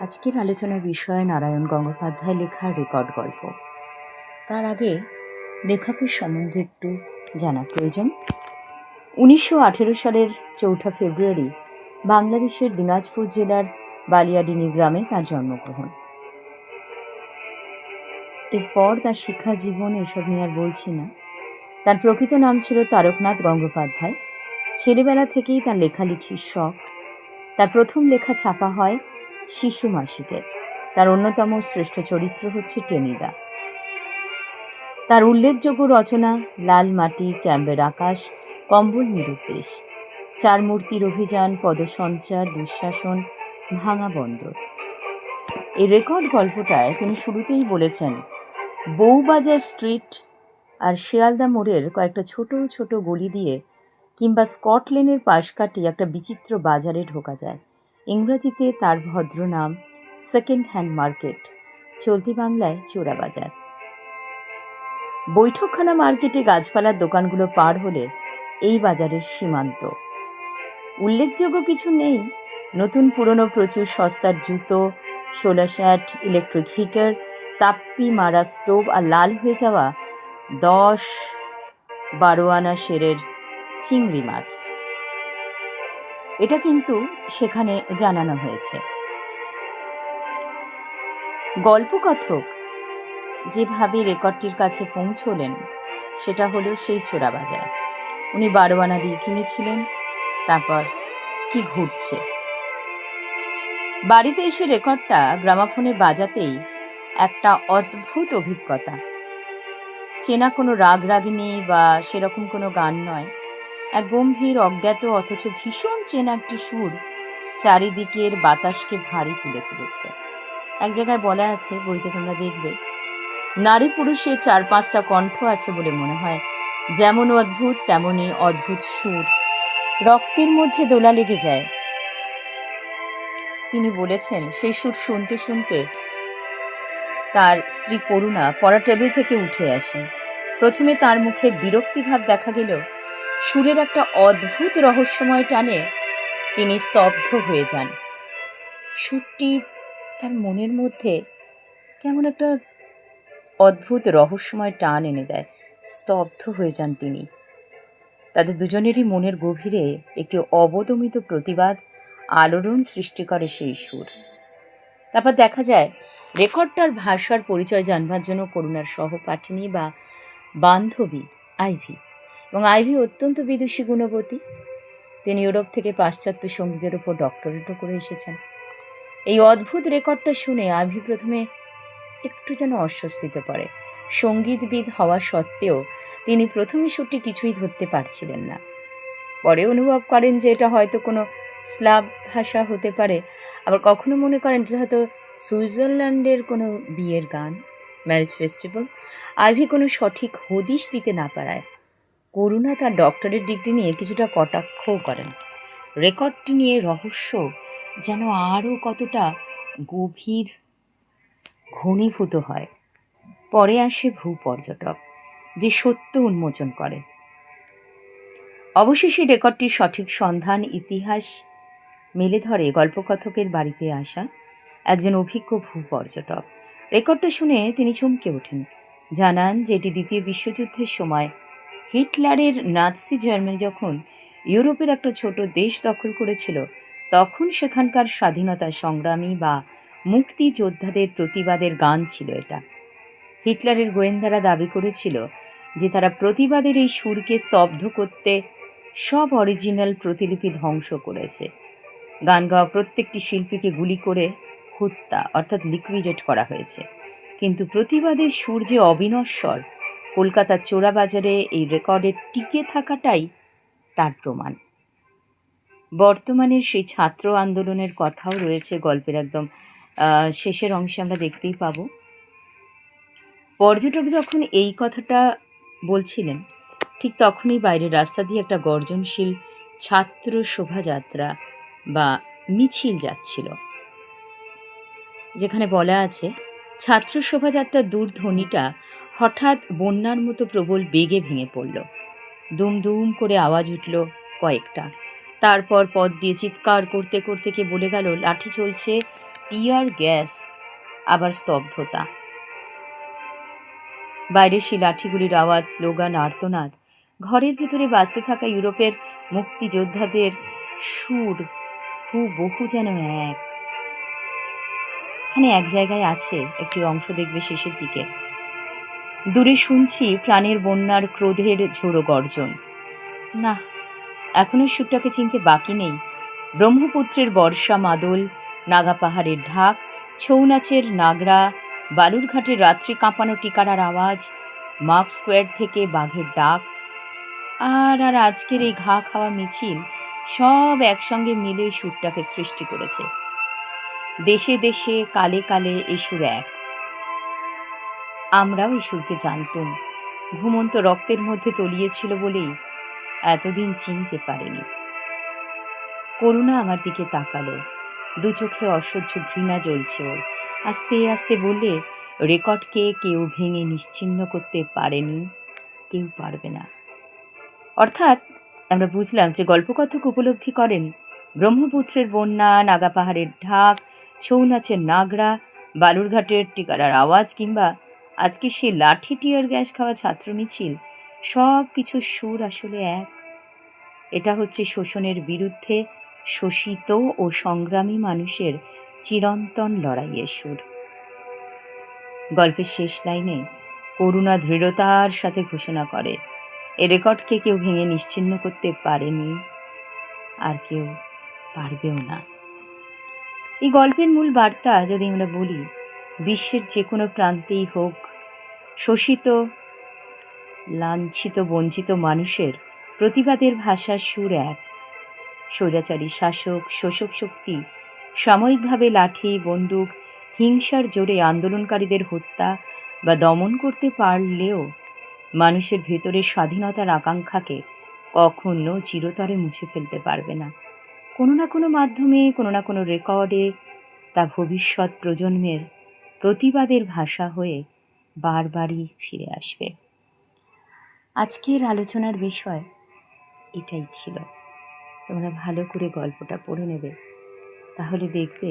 আজকের আলোচনার বিষয় নারায়ণ গঙ্গোপাধ্যায় লেখা রেকর্ড গল্প। তার আগে লেখকের সম্বন্ধে একটু জানা প্রয়োজন। 1918 সালের 4 ফেব্রুয়ারি বাংলাদেশের দিনাজপুর জেলার বালিয়াডিনী গ্রামে তার জন্মগ্রহণ। এরপর তার শিক্ষা জীবন এসব নিয়ে আর বলছি না। তার প্রকৃত নাম ছিল তারকনাথ গঙ্গোপাধ্যায়। ছেলেবেলা থেকেই তার লেখালেখির শখ। তার প্রথম লেখা ছাপা হয় শিশু মাসিকে। তার অন্যতম শ্রেষ্ঠ চরিত্র হচ্ছে টেনিদা। তার উল্লেখযোগ্য রচনা লাল মাটি, ক্যাম্বের আকাশ, কম্বল নিরুদ্দেশ, চার মূর্তির অভিযান, পদসঞ্চার, দুঃশাসন, ভাঙা বন্দর। এই রেকর্ড গল্পটায় তিনি শুরুতেই বলেছেন, বউবাজার স্ট্রিট আর শিয়ালদা মোড়ের কয়েকটা ছোট ছোট গলি দিয়ে কিংবা স্কটল্যান্ডের পাশ কাটিয়ে একটা বিচিত্র বাজারে ঢোকা যায়। ইংরেজিতে তার ভদ্র নাম সেকেন্ড হ্যান্ড মার্কেট, চলতি বাংলায় চোরা বাজার। বৈঠকখানা মার্কেটে গাছপালার দোকানগুলো পার হলে এই বাজারের সীমান্ত। উল্লেখযোগ্য কিছু নেই, নতুন পুরনো প্রচুর সস্তার জুতো, সোলার শার্ট, ইলেকট্রিক হিটার, তাপ্পি মারা স্টোভ আর লাল হয়ে যাওয়া 10-12 আনা সেরের চিংড়ি মাছ। এটা কিন্তু সেখানে জানানো হয়েছে। গল্পকথক যেভাবে রেকর্ডটির কাছে পৌঁছলেন সেটা হলো সেই চোরা বাজার। উনি 12 আনা দিয়ে কিনেছিলেন। তারপর কি ঘুরছে। বাড়িতে এসে রেকর্ডটা গ্রামাফোনে বাজাতেই একটা অদ্ভুত অভিজ্ঞতা। চেনা কোনো রাগ রাগিনী বা সেরকম কোনো গান নয়, এক গম্ভীর অজ্ঞাত অথচ ভীষণ চেনা একটি সুর চারিদিকের বাতাসকে ভারী তুলে তুলেছে। এক জায়গায় বলা আছে, বইতে তোমরা দেখবে, নারী পুরুষের 4-5টা কণ্ঠ আছে বলে মনে হয়, যেমন অদ্ভুত তেমনই অদ্ভুত সুর, রক্তের মধ্যে দোলা লেগে যায়। তিনি বলেছেন, সেই সুর শুনতে শুনতে তার স্ত্রী করুণা পড়া টেবিল থেকে উঠে আসেন। প্রথমে তার মুখে বিরক্তিভাব দেখা গেল, সুরের একটা অদ্ভুত রহস্যময় টানে তিনি স্তব্ধ হয়ে যান। সুরটি তার মনের মধ্যে কেমন একটা অদ্ভুত রহস্যময় টান এনে দেয়। স্তব্ধ হয়ে যান তিনি। তাদের দুজনেরই মনের গভীরে একটি অবদমিত প্রতিবাদ, আলোড়ন সৃষ্টি করে সেই সুর। তারপর দেখা যায় রেকর্ডটার ভাষার পরিচয় জানবার জন্য করুণার সহপাঠিনী বা বান্ধবী আইভি, এবং আইভি অত্যন্ত বিদুষী গুণবতী। তিনি ইউরোপ থেকে পাশ্চাত্য সঙ্গীতের উপর ডক্টরেটও করে এসেছেন। এই অদ্ভুত রেকর্ডটা শুনে আইভি প্রথমে একটু যেন অস্বস্তিতে পড়ে। সঙ্গীতবিদ হওয়া সত্ত্বেও তিনি প্রথমে সুরটি কিছুই ধরতে পারছিলেন না। পরে অনুভব করেন যে এটা হয়তো কোনো স্লাভ ভাষা হতে পারে, আবার কখনো মনে করেন যে হয়তো সুইজারল্যান্ডের কোনো বিয়ের গান, ম্যারেজ ফেস্টিভ্যাল। আইভি কোনো সঠিক হদিশ দিতে না পারায় করুণা তার ডক্টরেট ডিগ্রি নিয়ে কিছুটা কটাক্ষও করেন। রেকর্ডটি নিয়ে রহস্য যেন আরও কতটা গভীর ঘনীভূত হয়। পরে আসে ভূপর্যটক, যে সত্য উন্মোচন করে। অবশেষে রেকর্ডটির সঠিক সন্ধান ইতিহাস মেলে ধরে গল্পকথকের বাড়িতে আসা একজন অভিজ্ঞ ভূপর্যটক। রেকর্ডটা শুনে তিনি চমকে ওঠেন। জানান যে এটি দ্বিতীয় বিশ্বযুদ্ধের সময় হিটলারের নাৎসি জার্মানি যখন ইউরোপের একটা ছোট দেশ দখল করেছিল, তখন সেখানকার স্বাধীনতা সংগ্রামী বা মুক্তিযোদ্ধাদের প্রতিবাদের গান ছিল এটা। হিটলারের গোয়েন্দারা দাবি করেছিল যে তারা প্রতিবাদের এই সুরকে স্তব্ধ করতে সব অরিজিনাল প্রতিলিপি ধ্বংস করেছে। গান গাওয়া প্রত্যেকটি শিল্পীকে গুলি করে হত্যা অর্থাৎ লিকুইডেট করা হয়েছে। কিন্তু প্রতিবাদের সুর যে অবিনশ্বর, কলকাতার চোরাবাজারে এই রেকর্ডের টিকে থাকাটাই তার প্রমাণ। বর্তমানের সেই ছাত্র আন্দোলনের কথাও রয়েছে গল্পের একদম শেষের অংশে, আমরা দেখতেই পাবো। পর্যটক যখন এই কথাটা বলছিলেন, ঠিক তখনই বাইরের রাস্তা দিয়ে একটা গর্জনশীল ছাত্র শোভাযাত্রা বা মিছিল যাচ্ছিল, যেখানে বলা আছে, ছাত্র শোভাযাত্রার দূরধ্বনিটা হঠাৎ বন্যার মতো প্রবল বেগে ভেঙে পড়ল। দুম দুম করে আওয়াজ উঠল কয়েকটা। তারপর পথ দিয়ে চিৎকার করতে করতে কে বলে গেল, লাঠি চলছে, টিয়ার গ্যাস, আবার স্তব্ধতা। বাইরে সেই লাঠিগুলির আওয়াজ, স্লোগান, আর্তনাদ, ঘরের ভেতরে বাজতে থাকা ইউরোপের মুক্তিযোদ্ধাদের সুর হুবহু যেন এক। এখানে এক জায়গায় আছে, একটি অংশ দেখবে শেষের দিকে। দূরে শুনছি প্রাণের বন্যার ক্রোধের ঝোড়ো গর্জন। না, এখনো সুরটাকে চিনতে বাকি নেই। ব্রহ্মপুত্রের বর্ষা মাদল, নাগা পাহাড়ের ঢাক, ছৌ নাচের নাগরা, বালুরঘাটের রাত্রি কাঁপানো টিকারার আওয়াজ, মার্ক স্কোয়ার থেকে বাঘের ডাক, আর আর আজকের এই ঘা খাওয়া মিছিল, সব একসঙ্গে মিলে সুরটাকে সৃষ্টি করেছে। দেশে দেশে, কালে কালে এই সুর এক। আমরাও এই সুরকে জানতুম, ঘুমন্ত রক্তের মধ্যে তলিয়েছিল বলেই এতদিন চিনতে পারিনি। করুণা আমার দিকে তাকালো, দু চোখে অসহ্য ঘৃণা জ্বলছে ওর। আস্তে আস্তে বললে, রেকর্ডকে কেউ ভেঙে নিশ্চিহ্ন করতে পারেনি, কেউ পারবে না। অর্থাৎ আমরা বুঝলাম যে গল্পকথক উপলব্ধি করেন ব্রহ্মপুত্রের বন্যা, নাগা পাহাড়ের ঢাক, ছৌ নাচের নাগরা, বালুরঘাটের টিকারার আওয়াজ, কিংবা আজকে সে লাঠি টিয়ার গ্যাস খাওয়া ছাত্র মিছিল, সব কিছু সুর আসলে এক। এটা হচ্ছে শোষণের বিরুদ্ধে শোষিত ও সংগ্রামী মানুষের চিরন্তন লড়াইয়ের সুর। গল্পের শেষ লাইনে করুণা দৃঢ়তার সাথে ঘোষণা করে, এ রেকর্ডকে কেউ ভেঙে নিশ্চিহ্ন করতে পারেনি, আর কেউ পারবেও না। এই গল্পের মূল বার্তা যদি আমরা বলি, বিশ্বের যে কোনো প্রান্তেই হোক, শোষিত, লাঞ্ছিত, বঞ্চিত মানুষের প্রতিবাদের ভাষার সুর এক। স্বৈরাচারী শাসক, শোষক শক্তি সাময়িকভাবে লাঠি, বন্দুক, হিংসার জোরে আন্দোলনকারীদের হত্যা বা দমন করতে পারলেও মানুষের ভেতরের স্বাধীনতার আকাঙ্ক্ষাকে কখনো চিরতরে মুছে ফেলতে পারবে না। কোনো না কোনো মাধ্যমে, কোনো না কোনো রেকর্ডে তা ভবিষ্যৎ প্রজন্মের প্রতিবাদের ভাষা হয়ে বারবারই ফিরে আসবে। আজকের আলোচনার বিষয় এটাই ছিল। তোমরা ভালো করে গল্পটা পড়ে নেবে, তাহলে দেখবে